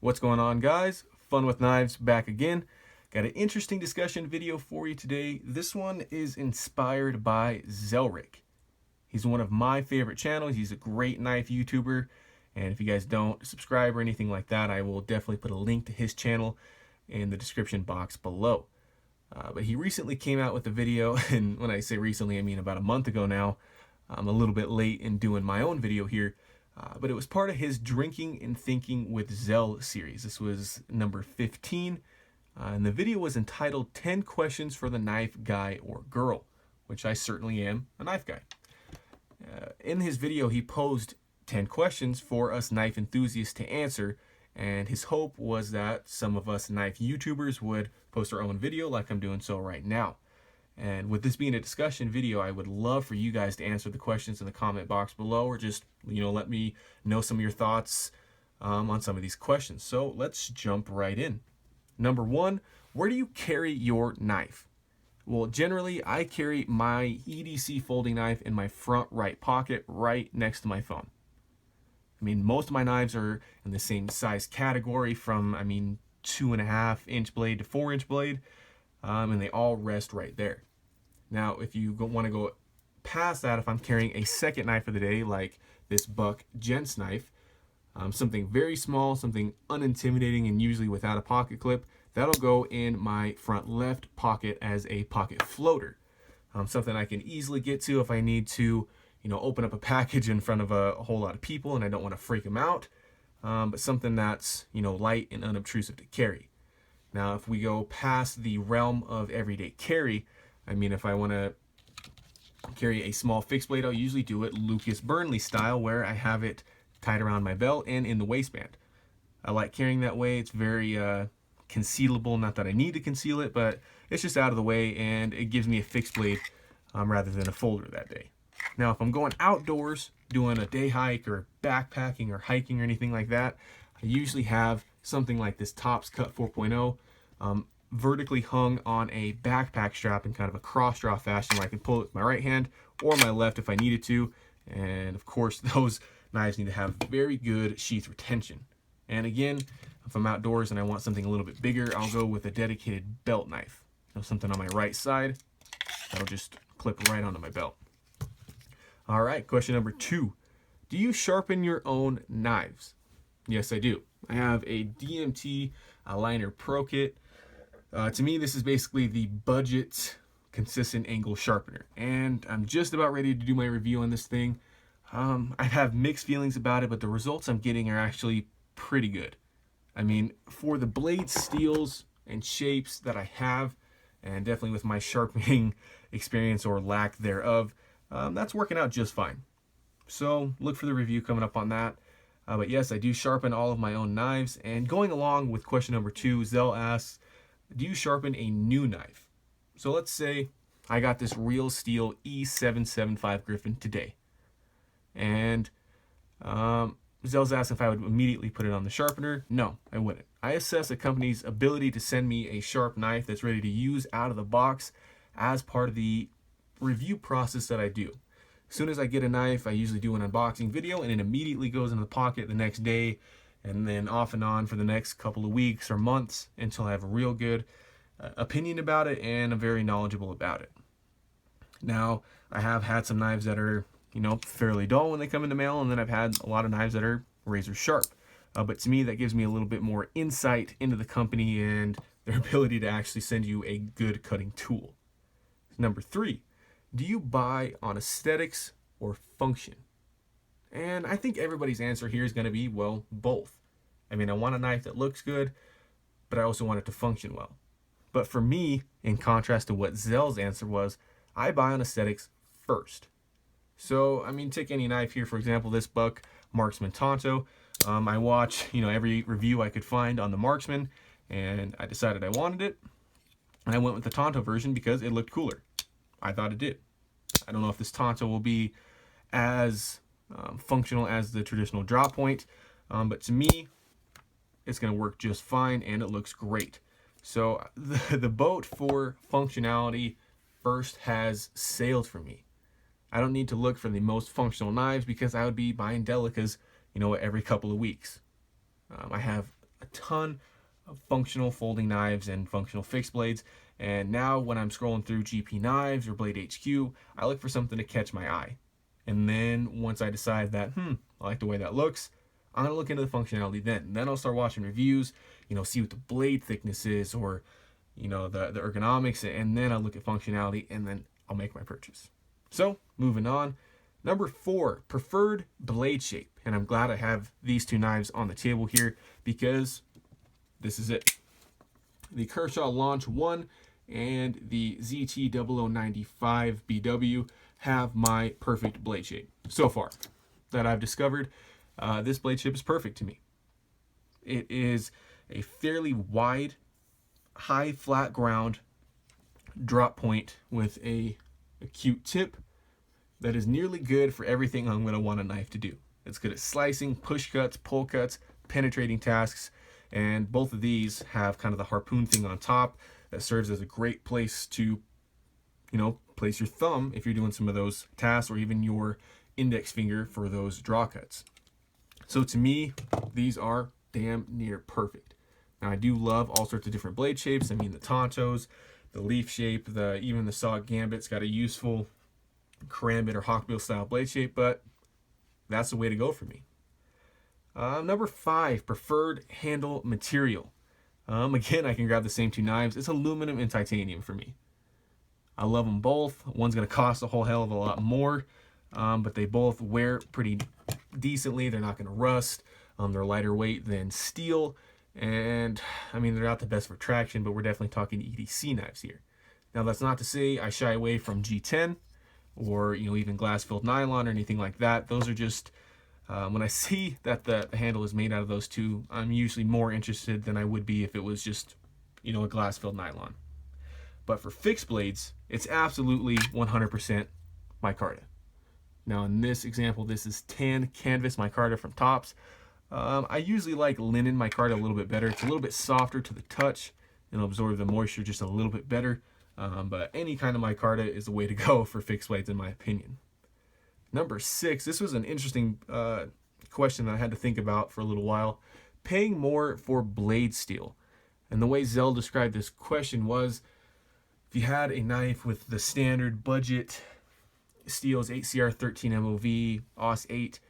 What's going on, guys? Fun with Knives back again. Got an interesting discussion video for you today. This one is inspired by Zelrick. He's one of my favorite channels. He's a great knife YouTuber. And if you guys don't subscribe or anything like that, I will definitely put a link to his channel in the description box below. But he recently came out with a video, and when I say recently, I mean about a month ago now. I'm a little bit late in doing my own video here. But it was part of his Drinking and Thinking with Zell series. This was number 15. And the video was entitled 10 Questions for the Knife Guy or Girl, which I certainly am a knife guy. In his video, he posed 10 questions for us knife enthusiasts to answer. And his hope was that some of us knife YouTubers would post our own video like I'm doing so right now. And with this being a discussion video, I would love for you guys to answer the questions in the comment box below, or just, let me know some of your thoughts on some of these questions. So let's jump right in. Number 1, where do you carry your knife? Well, generally, I carry my EDC folding knife in my front right pocket right next to my phone. I mean, most of my knives are in the same size category from, 2.5-inch blade to 4-inch blade. And they all rest right there. Now, if you want to go past that, if I'm carrying a second knife of the day, like this Buck Gents knife, something very small, something unintimidating, and usually without a pocket clip, that'll go in my front left pocket as a pocket floater. Something I can easily get to if I need to, open up a package in front of a whole lot of people and I don't want to freak them out, but something that's, light and unobtrusive to carry. Now, if we go past the realm of everyday carry, if I want to carry a small fixed blade, I'll usually do it Lucas Burnley style, where I have it tied around my belt and in the waistband. I like carrying that way. It's very concealable. Not that I need to conceal it, but it's just out of the way, and it gives me a fixed blade rather than a folder that day. Now, if I'm going outdoors, doing a day hike or backpacking or hiking or anything like that, I usually have something like this Topps Cut 4.0 vertically hung on a backpack strap in kind of a cross draw fashion, where I can pull it with my right hand or my left if I needed to. And of course, those knives need to have very good sheath retention. And again, if I'm outdoors and I want something a little bit bigger, I'll go with a dedicated belt knife. Something on my right side that'll just clip right onto my belt. All right, question number 2. Do you sharpen your own knives? Yes, I do. I have a DMT Liner Pro Kit. To me, this is basically the budget consistent angle sharpener, and I'm just about ready to do my review on this thing. I have mixed feelings about it, but the results I'm getting are actually pretty good. For the blade steels and shapes that I have, and definitely with my sharpening experience or lack thereof, that's working out just fine. So look for the review coming up on that. But yes, I do sharpen all of my own knives. And going along with question number 2, Zell asks, do you sharpen a new knife? So let's say I got this Real Steel E775 Griffin today. And Zell's asked if I would immediately put it on the sharpener. No, I wouldn't. I assess a company's ability to send me a sharp knife that's ready to use out of the box as part of the review process that I do. As soon as I get a knife, I usually do an unboxing video, and it immediately goes into the pocket the next day, and then off and on for the next couple of weeks or months until I have a real good opinion about it and I'm very knowledgeable about it. Now, I have had some knives that are, fairly dull when they come in the mail, and then I've had a lot of knives that are razor sharp. But to me, that gives me a little bit more insight into the company and their ability to actually send you a good cutting tool. Number 3. Do you buy on aesthetics or function? And I think everybody's answer here is going to be, well, both. I want a knife that looks good, but I also want it to function well. But for me, in contrast to what Zell's answer was, I buy on aesthetics first. So, take any knife here, for example, this Buck Marksman Tonto. I watch, every review I could find on the Marksman, and I decided I wanted it. And I went with the Tonto version because it looked cooler. I thought it did. I don't know if this Tonto will be as functional as the traditional drop point, but to me, it's going to work just fine, and it looks great. So the boat for functionality first has sailed for me. I don't need to look for the most functional knives because I would be buying Delicas, every couple of weeks. I have a ton of functional folding knives and functional fixed blades. And now when I'm scrolling through GP Knives or Blade HQ, I look for something to catch my eye. And then once I decide that, I like the way that looks, I'm gonna look into the functionality then. And then I'll start watching reviews, see what the blade thickness is, or the ergonomics, and then I'll look at functionality, and then I'll make my purchase. So moving on, number 4, preferred blade shape. And I'm glad I have these two knives on the table here because this is it. The Kershaw Launch 1 and the ZT0095 BW have my perfect blade shape so far that I've discovered. This blade shape is perfect to me. It is a fairly wide, high flat ground drop point with a acute tip that is nearly good for everything I'm going to want a knife to do. It's good at slicing, push cuts, pull cuts, penetrating tasks, and both of these have kind of the harpoon thing on top that serves as a great place to, place your thumb if you're doing some of those tasks, or even your index finger for those draw cuts. So to me, these are damn near perfect. Now I do love all sorts of different blade shapes. I mean, the Tontos, the leaf shape, even the saw gambit's got a useful karambit or hawkbill style blade shape, but that's the way to go for me. Number 5, preferred handle material. Again, I can grab the same two knives. It's aluminum and titanium for me. I love them both. One's going to cost a whole hell of a lot more, but they both wear pretty decently. They're not going to rust. They're lighter weight than steel, and I mean, they're not the best for traction, but we're definitely talking EDC knives here. Now, that's not to say I shy away from G10 or even glass-filled nylon or anything like that. Those are just when I see that the handle is made out of those two, I'm usually more interested than I would be if it was just a glass-filled nylon. But for fixed blades, it's absolutely 100% micarta. Now in this example, this is tan canvas micarta from Tops. I usually like linen micarta a little bit better. It's a little bit softer to the touch and it'll absorb the moisture just a little bit better. But any kind of micarta is the way to go for fixed blades in my opinion. Number 6, this was an interesting question that I had to think about for a little while. Paying more for blade steel. And the way Zell described this question was, if you had a knife with the standard budget steels 8CR13 MOV, AUS 8,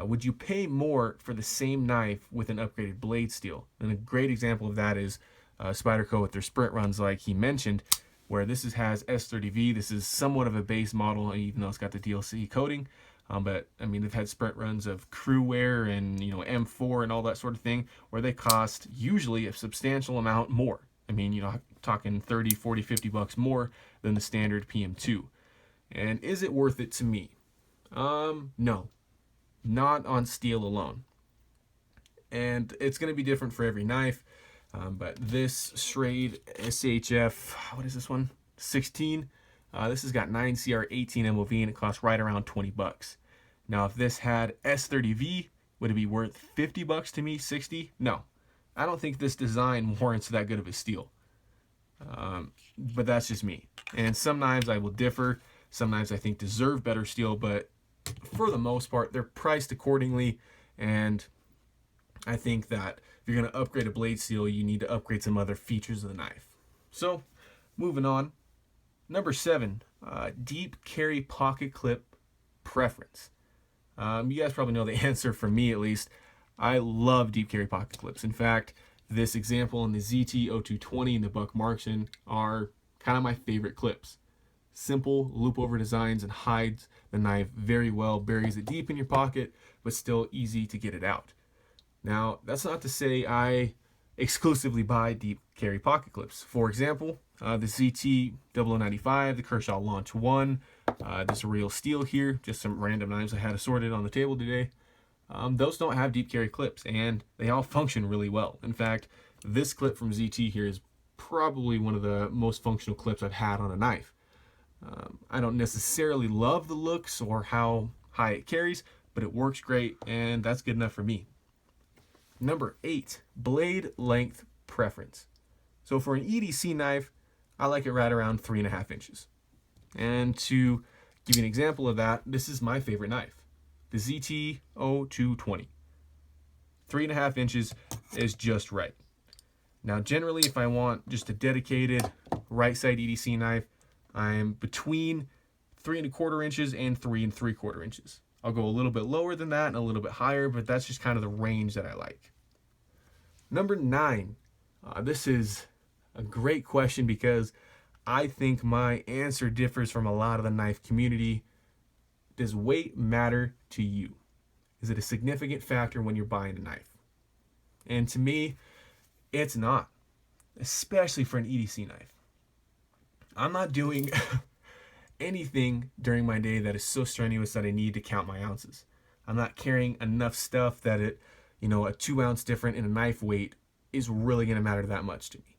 would you pay more for the same knife with an upgraded blade steel? And a great example of that is Spyderco with their sprint runs like he mentioned, where this has S30V. This is somewhat of a base model, even though it's got the DLC coating. But I mean, they've had sprint runs of Crewwear and M4 and all that sort of thing, where they cost usually a substantial amount more. I mean, talking 30, 40, 50 bucks more than the standard PM2. And is it worth it to me? No, not on steel alone. And it's going to be different for every knife. But this Schrade SHF, what is this one? 16. This has got 9CR18 MOV and it costs right around 20 bucks. Now, if this had S30V, would it be worth 50 bucks to me? 60? No. I don't think this design warrants that good of a steel. But that's just me. And some knives I will differ. Some knives I think deserve better steel, but for the most part, they're priced accordingly. And I think that if you're going to upgrade a blade steel, you need to upgrade some other features of the knife. So, moving on. Number 7, deep carry pocket clip preference. You guys probably know the answer from me, at least. I love deep carry pocket clips. In fact, this example and the ZT0220 and the Buck Marksman are kind of my favorite clips. Simple loop over designs and hides the knife very well, buries it deep in your pocket, but still easy to get it out. Now, that's not to say I exclusively buy deep carry pocket clips. For example, the ZT0095, the Kershaw Launch 1, this real steel here, just some random knives I had assorted on the table today. Those don't have deep carry clips, and they all function really well. In fact, this clip from ZT here is probably one of the most functional clips I've had on a knife. I don't necessarily love the looks or how high it carries, but it works great, and that's good enough for me. Number 8, blade length preference. So for an EDC knife, I like it right around 3.5 inches. And to give you an example of that, this is my favorite knife, the ZT0220. 3.5 inches is just right. Now, generally, if I want just a dedicated right side EDC knife, I'm between 3¼ inches and 3¾ inches. I'll go a little bit lower than that and a little bit higher, but that's just kind of the range that I like. Number 9. This is a great question because I think my answer differs from a lot of the knife community. Does weight matter to you? Is it a significant factor when you're buying a knife? And to me, it's not, especially for an EDC knife. I'm not doing anything during my day that is so strenuous that I need to count my ounces. I'm not carrying enough stuff that a 2-ounce difference in a knife weight is really going to matter that much to me.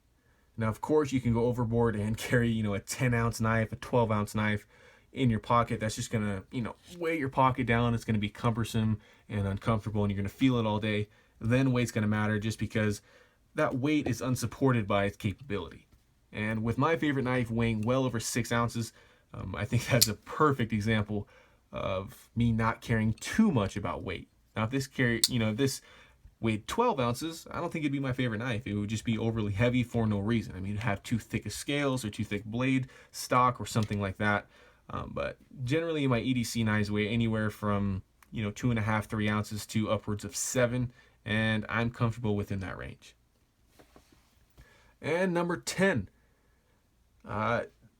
Now, of course, you can go overboard and carry, a 10-ounce knife, a 12-ounce knife in your pocket. That's just going to, weigh your pocket down. It's going to be cumbersome and uncomfortable, and you're going to feel it all day. Then weight's going to matter just because that weight is unsupported by its capability. And with my favorite knife weighing well over 6 ounces, I think that's a perfect example of me not caring too much about weight. Now, if this weighed 12 ounces, I don't think it'd be my favorite knife. It would just be overly heavy for no reason. I mean, it'd have too thick of scales or too thick blade stock or something like that. But generally, my EDC knives weigh anywhere from 2.5, 3 ounces to upwards of 7, and I'm comfortable within that range. And number 10.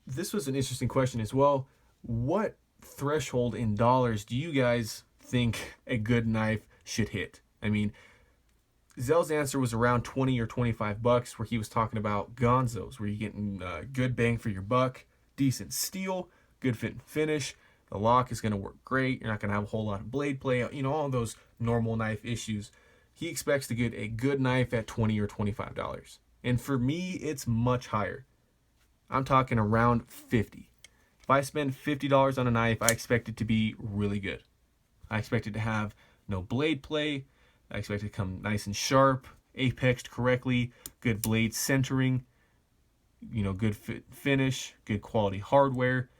This was an interesting question as well. What threshold in dollars do you guys think a good knife should hit? I mean, Zell's answer was around 20 or 25 bucks, where he was talking about Gonzos, where you're getting good bang for your buck, decent steel, good fit and finish. The lock is going to work great. You're not going to have a whole lot of blade play, all those normal knife issues. He expects to get a good knife at $20 or $25. And for me, it's much higher. I'm talking around 50. If I spend $50 on a knife, I expect it to be really good. I expect it to have no blade play. I expect it to come nice and sharp, apexed correctly, good blade centering, good fit finish, good quality hardware,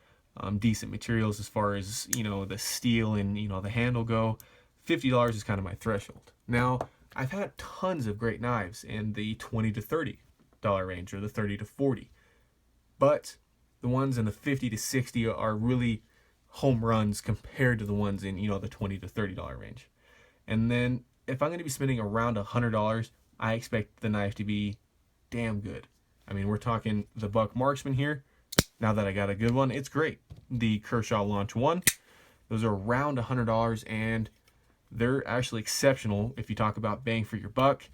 decent materials as far as, the steel and, the handle go. $50 is kind of my threshold. Now, I've had tons of great knives in the $20 to $30 range, or the $30 to $40. But the ones in the $50 to $60 are really home runs compared to the ones in, the $20 to $30 range. And then if I'm going to be spending around $100, I expect the knife to be damn good. I mean, we're talking the Buck Marksman here. Now that I got a good one, it's great. The Kershaw Launch 1, those are around $100, and they're actually exceptional if you talk about bang for your buck,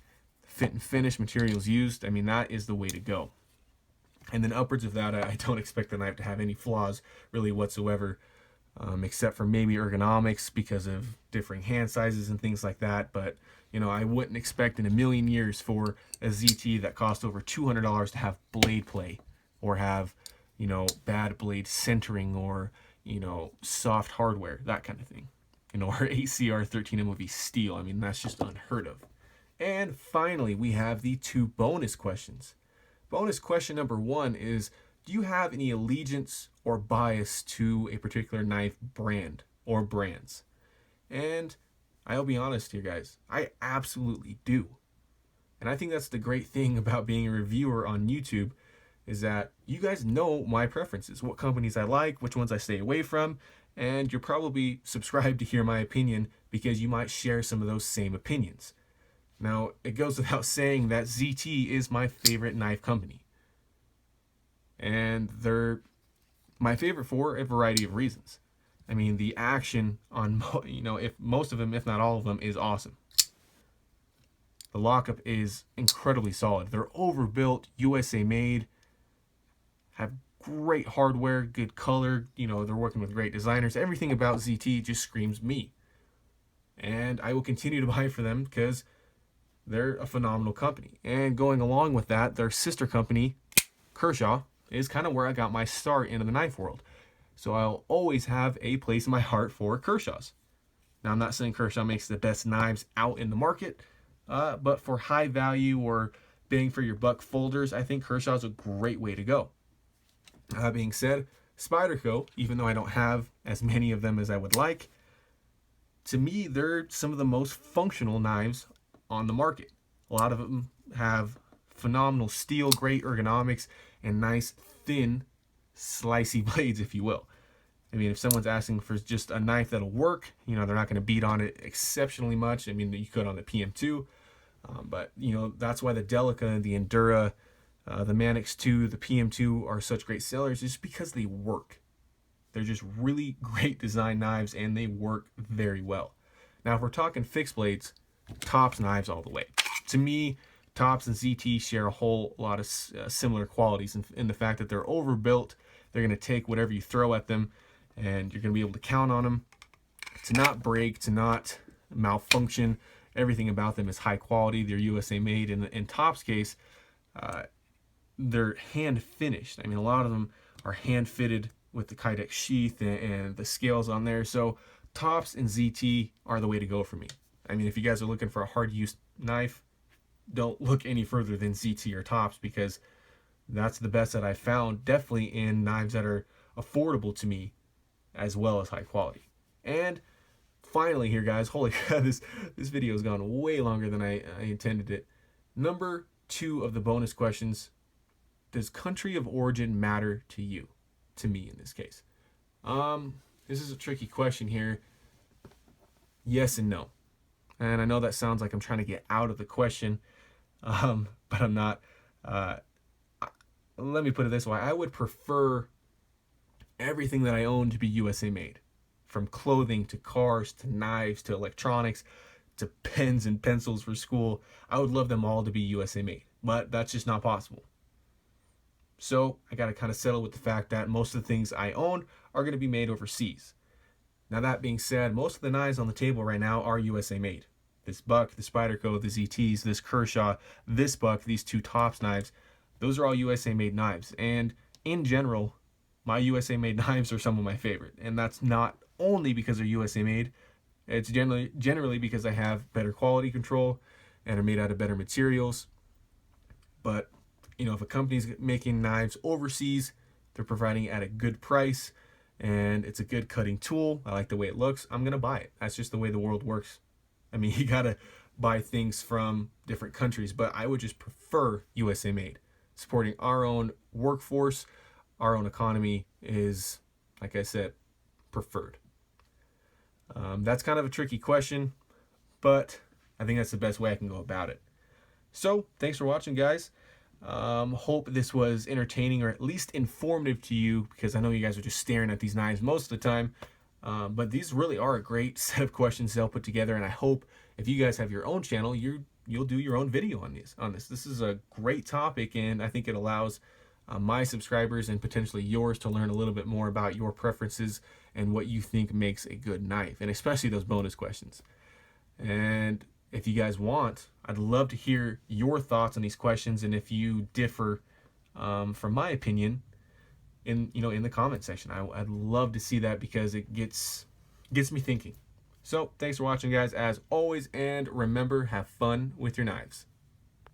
fit and finish, materials used. I mean, that is the way to go. And then upwards of that, I don't expect the knife to have any flaws really whatsoever, except for maybe ergonomics because of differing hand sizes and things like that. But, I wouldn't expect in a million years for a ZT that cost over $200 to have blade play or have, bad blade centering or, soft hardware, that kind of thing. Our ACR 13 MOV steel. I mean, that's just unheard of. And finally, we have the 2 bonus questions. Bonus question number 1 is, do you have any allegiance or bias to a particular knife brand or brands? And I'll be honest here, guys, I absolutely do. And I think that's the great thing about being a reviewer on YouTube, is that you guys know my preferences, what companies I like, which ones I stay away from, and you're probably subscribed to hear my opinion because you might share some of those same opinions. Now, it goes without saying that ZT is my favorite knife company. And they're my favorite for a variety of reasons. I mean, the action on, if most of them, if not all of them, is awesome. The lockup is incredibly solid. They're overbuilt, USA made, have great hardware, good color. They're working with great designers. Everything about ZT just screams me. And I will continue to buy for them because they're a phenomenal company. And going along with that, their sister company, Kershaw, is kind of where I got my start into the knife world. So I'll always have a place in my heart for Kershaw's. Now, I'm not saying Kershaw makes the best knives out in the market, but for high value or bang for your buck folders, I think Kershaw's a great way to go. That being said, Spyderco, even though I don't have as many of them as I would like, to me, they're some of the most functional knives on the market. A lot of them have phenomenal steel, great ergonomics, and nice thin slicey blades, if you will. I mean, if someone's asking for just a knife that'll work, you know, they're not going to beat on it exceptionally much. I mean, you could on the PM2, but, you know, that's why the Delica, the Endura, the Manix 2, the PM2 are such great sellers, just because they work. They're just really great design knives, and they work very well. Now, if we're talking fixed blades, Tops knives all the way. To me, Tops and ZT share a whole lot of similar qualities in the fact that they're overbuilt. They're going to take whatever you throw at them, and you're going to be able to count on them to not break, to not malfunction. Everything about them is high quality. They're USA made. In Tops case, they're hand finished. I mean, a lot of them are hand fitted with the Kydex sheath and the scales on there. So Tops and ZT are the way to go for me. I mean, if you guys are looking for a hard use knife, don't look any further than ZT or Tops, because that's the best that I found, definitely in knives that are affordable to me as well as high quality. And finally here, guys, holy cow, this video has gone way longer than I intended it. Number 2 of the bonus questions: does country of origin matter to you? To me, in this case. This is a tricky question here. Yes and no. And I know that sounds like I'm trying to get out of the question, but I'm not. Let me put it this way. I would prefer everything that I own to be USA made. From clothing to cars to knives to electronics to pens and pencils for school. I would love them all to be USA made, but that's just not possible. So I got to kind of settle with the fact that most of the things I own are going to be made overseas. Now, that being said, most of the knives on the table right now are USA made. This Buck, the Spyderco, the ZTs, this Kershaw, this Buck, these 2 Tops knives, those are all USA made knives. And in general, my USA made knives are some of my favorite. And that's not only because they're USA made. It's generally because I have better quality control and are made out of better materials. But, you know, if a company's making knives overseas, they're providing it at a good price, and it's a good cutting tool, I like the way it looks, I'm going to buy it. That's just the way the world works. I mean, you got to buy things from different countries, but I would just prefer USA made. Supporting our own workforce, our own economy is, like I said, preferred. That's kind of a tricky question, but I think that's the best way I can go about it. So, thanks for watching, guys. Hope this was entertaining or at least informative to you, because I know you guys are just staring at these knives most of the time. But these really are a great set of questions to help put together, and I hope if you guys have your own channel, you'll do your own video on this. This is a great topic, and I think it allows my subscribers and potentially yours to learn a little bit more about your preferences and what you think makes a good knife, and especially those bonus questions. And if you guys want, I'd love to hear your thoughts on these questions, and if you differ from my opinion, in the comment section. I'd love to see that, because it gets me thinking. So thanks for watching, guys, as always, and remember, have fun with your knives.